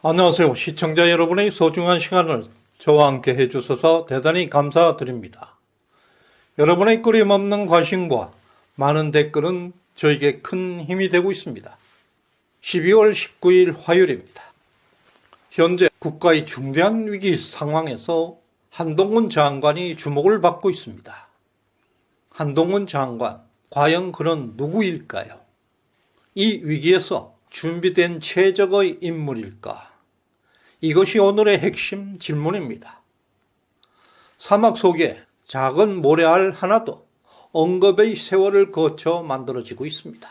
안녕하세요. 시청자 여러분의 소중한 시간을 저와 함께 해주셔서 대단히 감사드립니다. 여러분의 끊임없는 관심과 많은 댓글은 저에게 큰 힘이 되고 있습니다. 12월 19일 화요일입니다. 현재 국가의 중대한 위기 상황에서 한동훈 장관이 주목을 받고 있습니다. 한동훈 장관, 과연 그는 누구일까요? 이 위기에서 준비된 최적의 인물일까? 이것이 오늘의 핵심 질문입니다. 사막 속에 작은 모래알 하나도 언급의 세월을 거쳐 만들어지고 있습니다.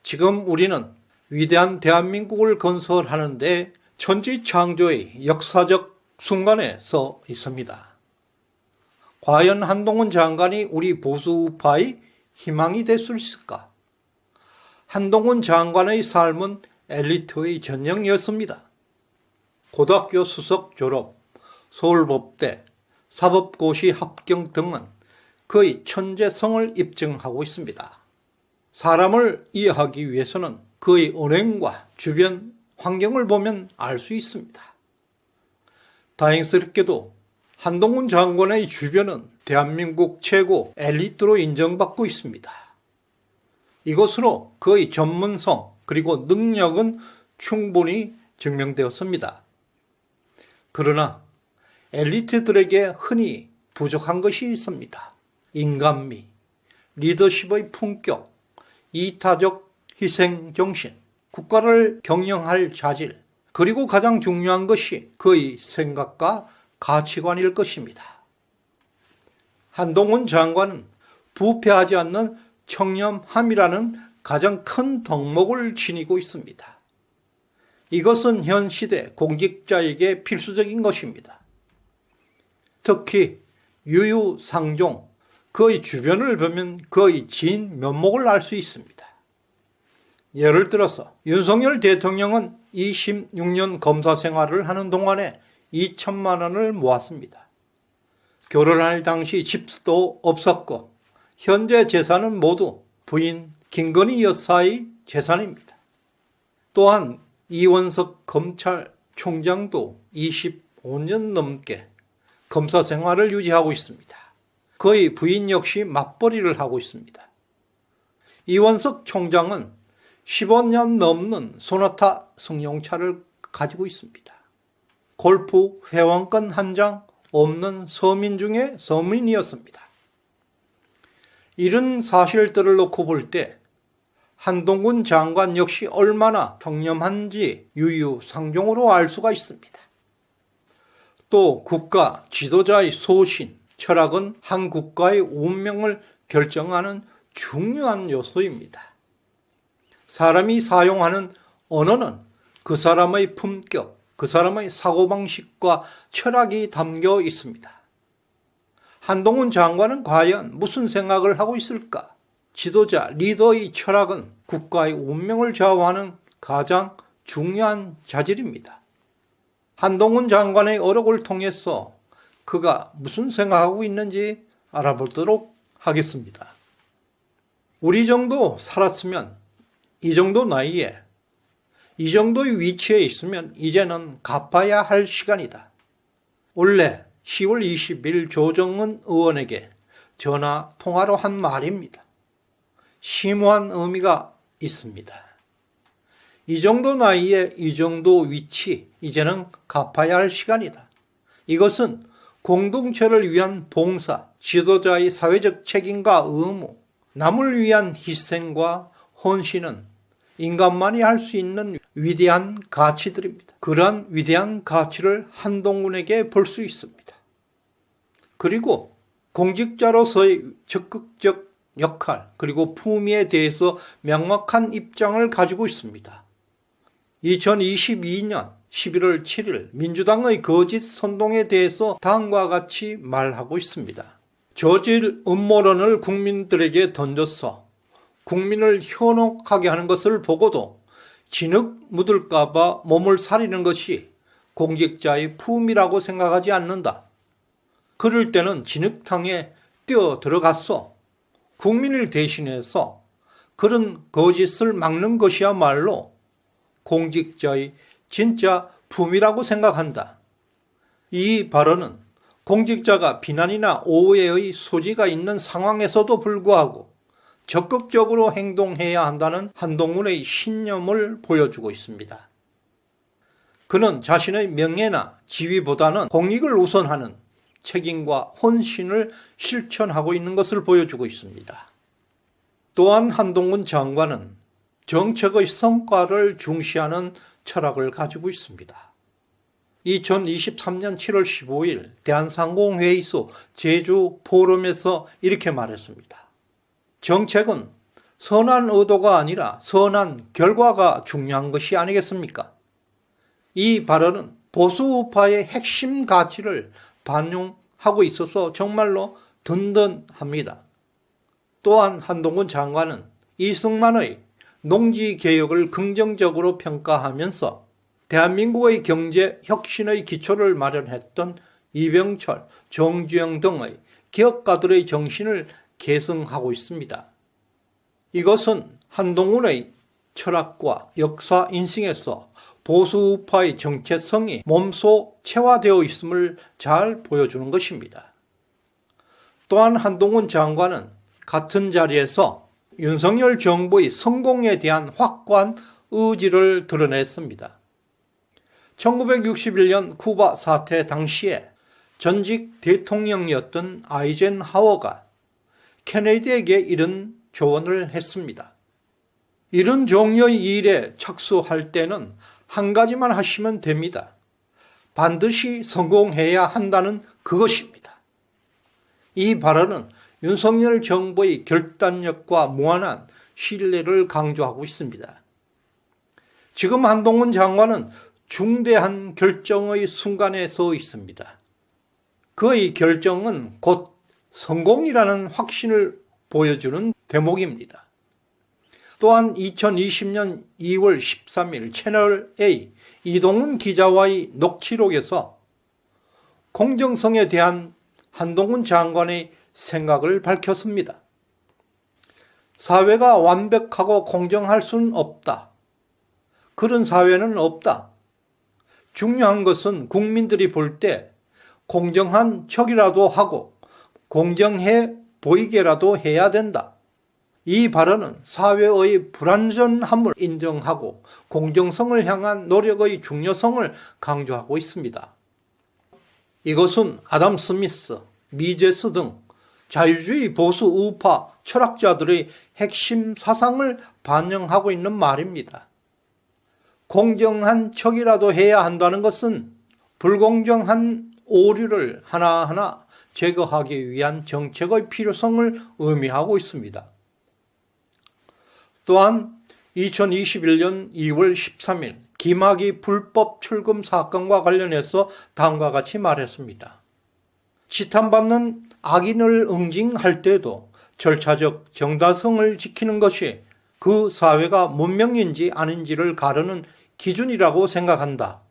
지금 우리는 위대한 대한민국을 건설하는데 천지창조의 역사적 순간에 서 있습니다. 과연 한동훈 장관이 우리 보수우파의 희망이 될 수 있을까? 한동훈 장관의 삶은 엘리트의 전형이었습니다. 고등학교 수석 졸업, 서울법대, 사법고시 합격 등은 그의 천재성을 입증하고 있습니다. 사람을 이해하기 위해서는 그의 언행과 주변 환경을 보면 알 수 있습니다. 다행스럽게도 한동훈 장관의 주변은 대한민국 최고 엘리트로 인정받고 있습니다. 이것으로 그의 전문성 그리고 능력은 충분히 증명되었습니다. 그러나 엘리트들에게 흔히 부족한 것이 있습니다. 인간미, 리더십의 품격, 이타적 희생정신, 국가를 경영할 자질, 그리고 가장 중요한 것이 그의 생각과 가치관일 것입니다. 한동훈 장관은 부패하지 않는 청렴함이라는 가장 큰 덕목을 지니고 있습니다. 이것은 현 시대 공직자에게 필수적인 것입니다. 특히 유유상종, 그의 주변을 보면 그의 진 면목을 알 수 있습니다. 예를 들어서 윤석열 대통령은 26년 검사 생활을 하는 동안에 2천만 원을 모았습니다. 결혼할 당시 집도 없었고 현재 재산은 모두 부인 김건희 여사의 재산입니다. 또한 이원석 검찰총장도 25년 넘게 검사 생활을 유지하고 있습니다. 그의 부인 역시 맞벌이를 하고 있습니다. 이원석 총장은 15년 넘는 소나타 승용차를 가지고 있습니다. 골프 회원권 한 장 없는 서민 중에 서민이었습니다. 이런 사실들을 놓고 볼 때 한동훈 장관 역시 얼마나 청렴한지 유유상종으로 알 수가 있습니다. 또 국가 지도자의 소신, 철학은 한 국가의 운명을 결정하는 중요한 요소입니다. 사람이 사용하는 언어는 그 사람의 품격, 그 사람의 사고방식과 철학이 담겨 있습니다. 한동훈 장관은 과연 무슨 생각을 하고 있을까? 지도자, 리더의 철학은 국가의 운명을 좌우하는 가장 중요한 자질입니다. 한동훈 장관의 어록을 통해서 그가 무슨 생각하고 있는지 알아보도록 하겠습니다. 우리 정도 살았으면 이 정도 나이에 이 정도의 위치에 있으면 이제는 갚아야 할 시간이다. 원래 10월 20일 조정은 의원에게 전화 통화로 한 말입니다. 심오한 의미가 있습니다. 이 정도 나이에 이 정도 위치, 이제는 갚아야 할 시간이다. 이것은 공동체를 위한 봉사, 지도자의 사회적 책임과 의무, 남을 위한 희생과 헌신은 인간만이 할 수 있는 위대한 가치들입니다. 그러한 위대한 가치를 한동훈에게 볼 수 있습니다. 그리고 공직자로서의 적극적 역할 그리고 품위에 대해서 명확한 입장을 가지고 있습니다. 2022년 11월 7일 민주당의 거짓 선동에 대해서 다음과 같이 말하고 있습니다. 저질 음모론을 국민들에게 던져서 국민을 현혹하게 하는 것을 보고도 진흙 묻을까봐 몸을 사리는 것이 공직자의 품이라고 생각하지 않는다. 그럴 때는 진흙탕에 뛰어 들어갔어. 국민을 대신해서 그런 거짓을 막는 것이야말로 공직자의 진짜 품이라고 생각한다. 이 발언은 공직자가 비난이나 오해의 소지가 있는 상황에서도 불구하고 적극적으로 행동해야 한다는 한동훈의 신념을 보여주고 있습니다. 그는 자신의 명예나 지위보다는 공익을 우선하는 책임과 헌신을 실천하고 있는 것을 보여주고 있습니다. 또한 한동훈 장관은 정책의 성과를 중시하는 철학을 가지고 있습니다. 2023년 7월 15일 대한상공회의소 제주 포럼에서 이렇게 말했습니다. 정책은 선한 의도가 아니라 선한 결과가 중요한 것이 아니겠습니까? 이 발언은 보수우파의 핵심 가치를 반영하고 있어서 정말로 든든합니다. 또한 한동훈 장관은 이승만의 농지개혁을 긍정적으로 평가하면서 대한민국의 경제 혁신의 기초를 마련했던 이병철, 정주영 등의 기업가들의 정신을 계승하고 있습니다. 이것은 한동훈의 철학과 역사 인식에서 보수우파의 정체성이 몸소 체화되어 있음을 잘 보여주는 것입니다. 또한 한동훈 장관은 같은 자리에서 윤석열 정부의 성공에 대한 확고한 의지를 드러냈습니다. 1961년 쿠바 사태 당시에 전직 대통령이었던 아이젠하워가 케네디에게 이런 조언을 했습니다. 이런 종류의 일에 착수할 때는 한 가지만 하시면 됩니다. 반드시 성공해야 한다는 그것입니다. 이 발언은 윤석열 정부의 결단력과 무한한 신뢰를 강조하고 있습니다. 지금 한동훈 장관은 중대한 결정의 순간에 서 있습니다. 그의 결정은 곧 성공이라는 확신을 보여주는 대목입니다. 또한 2020년 2월 13일 채널A 이동훈 기자와의 녹취록에서 공정성에 대한 한동훈 장관의 생각을 밝혔습니다. 사회가 완벽하고 공정할 수는 없다. 그런 사회는 없다. 중요한 것은 국민들이 볼 때 공정한 척이라도 하고 공정해 보이게라도 해야 된다. 이 발언은 사회의 불완전함을 인정하고 공정성을 향한 노력의 중요성을 강조하고 있습니다. 이것은 아담 스미스, 미제스 등 자유주의 보수 우파 철학자들의 핵심 사상을 반영하고 있는 말입니다. 공정한 척이라도 해야 한다는 것은 불공정한 오류를 하나하나 제거하기 위한 정책의 필요성을 의미하고 있습니다. 또한 2021년 2월 13일 김학의 불법 출금 사건과 관련해서 다음과 같이 말했습니다. 지탄받는 악인을 응징할 때도 절차적 정당성을 지키는 것이 그 사회가 문명인지 아닌지를 가르는 기준이라고 생각한다.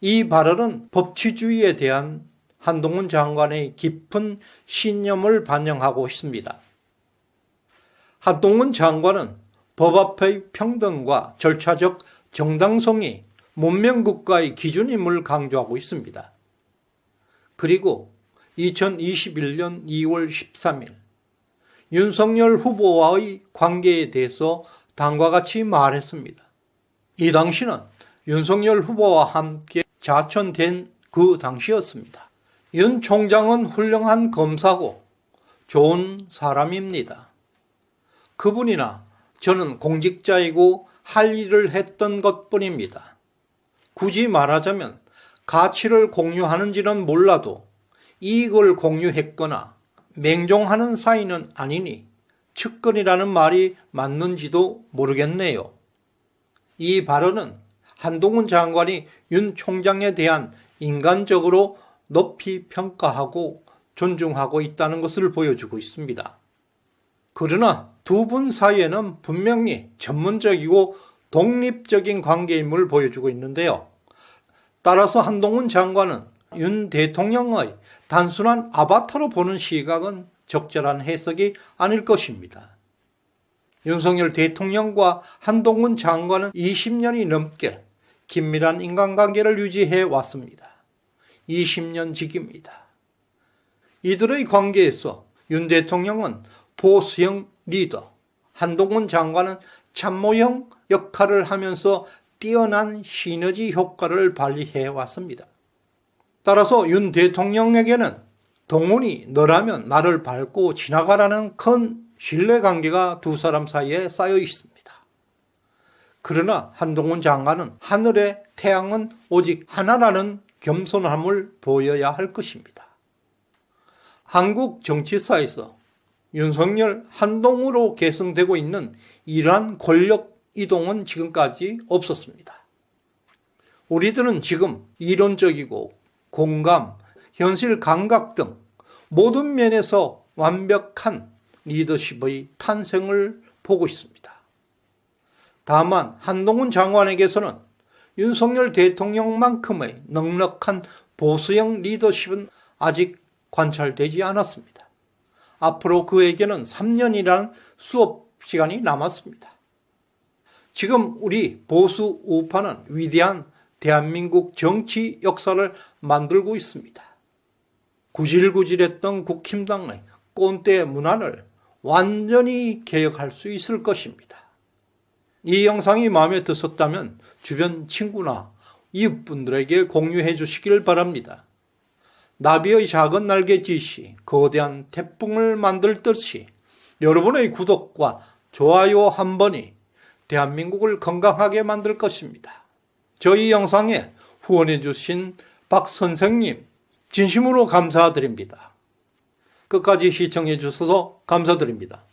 이 발언은 법치주의에 대한 한동훈 장관의 깊은 신념을 반영하고 있습니다. 한동훈 장관은 법 앞의 평등과 절차적 정당성이 문명국가의 기준임을 강조하고 있습니다. 그리고 2021년 2월 13일 윤석열 후보와의 관계에 대해서 다음과 같이 말했습니다. 이 당시는 윤석열 후보와 함께 자천된 그 당시였습니다. 윤 총장은 훌륭한 검사고 좋은 사람입니다. 그분이나 저는 공직자이고 할 일을 했던 것뿐입니다. 굳이 말하자면 가치를 공유하는지는 몰라도 이익을 공유했거나 맹종하는 사이는 아니니 측근이라는 말이 맞는지도 모르겠네요. 이 발언은 한동훈 장관이 윤 총장에 대한 인간적으로 높이 평가하고 존중하고 있다는 것을 보여주고 있습니다. 그러나 두 분 사이에는 분명히 전문적이고 독립적인 관계임을 보여주고 있는데요. 따라서 한동훈 장관은 윤 대통령의 단순한 아바타로 보는 시각은 적절한 해석이 아닐 것입니다. 윤석열 대통령과 한동훈 장관은 20년이 넘게 긴밀한 인간관계를 유지해 왔습니다. 20년 지기입니다. 이들의 관계에서 윤 대통령은 보수형 리더, 한동훈 장관은 참모형 역할을 하면서 뛰어난 시너지 효과를 발휘해 왔습니다. 따라서 윤 대통령에게는 동훈이 너라면 나를 밟고 지나가라는 큰 신뢰관계가 두 사람 사이에 쌓여 있습니다. 그러나 한동훈 장관은 하늘의 태양은 오직 하나라는 겸손함을 보여야 할 것입니다. 한국 정치사에서 윤석열 한동훈으로 계승되고 있는 이러한 권력 이동은 지금까지 없었습니다. 우리들은 지금 이론적이고 공감, 현실 감각 등 모든 면에서 완벽한 리더십의 탄생을 보고 있습니다. 다만 한동훈 장관에게서는 윤석열 대통령만큼의 넉넉한 보수형 리더십은 아직 관찰되지 않았습니다. 앞으로 그에게는 3년이라는 수업 시간이 남았습니다. 지금 우리 보수 우파는 위대한 대한민국 정치 역사를 만들고 있습니다. 구질구질했던 국힘당의 꼰대 문화를 완전히 개혁할 수 있을 것입니다. 이 영상이 마음에 드셨다면 주변 친구나 이웃분들에게 공유해 주시길 바랍니다. 나비의 작은 날개짓이 거대한 태풍을 만들듯이 여러분의 구독과 좋아요 한 번이 대한민국을 건강하게 만들 것입니다. 저희 영상에 후원해 주신 박 선생님 진심으로 감사드립니다. 끝까지 시청해 주셔서 감사드립니다.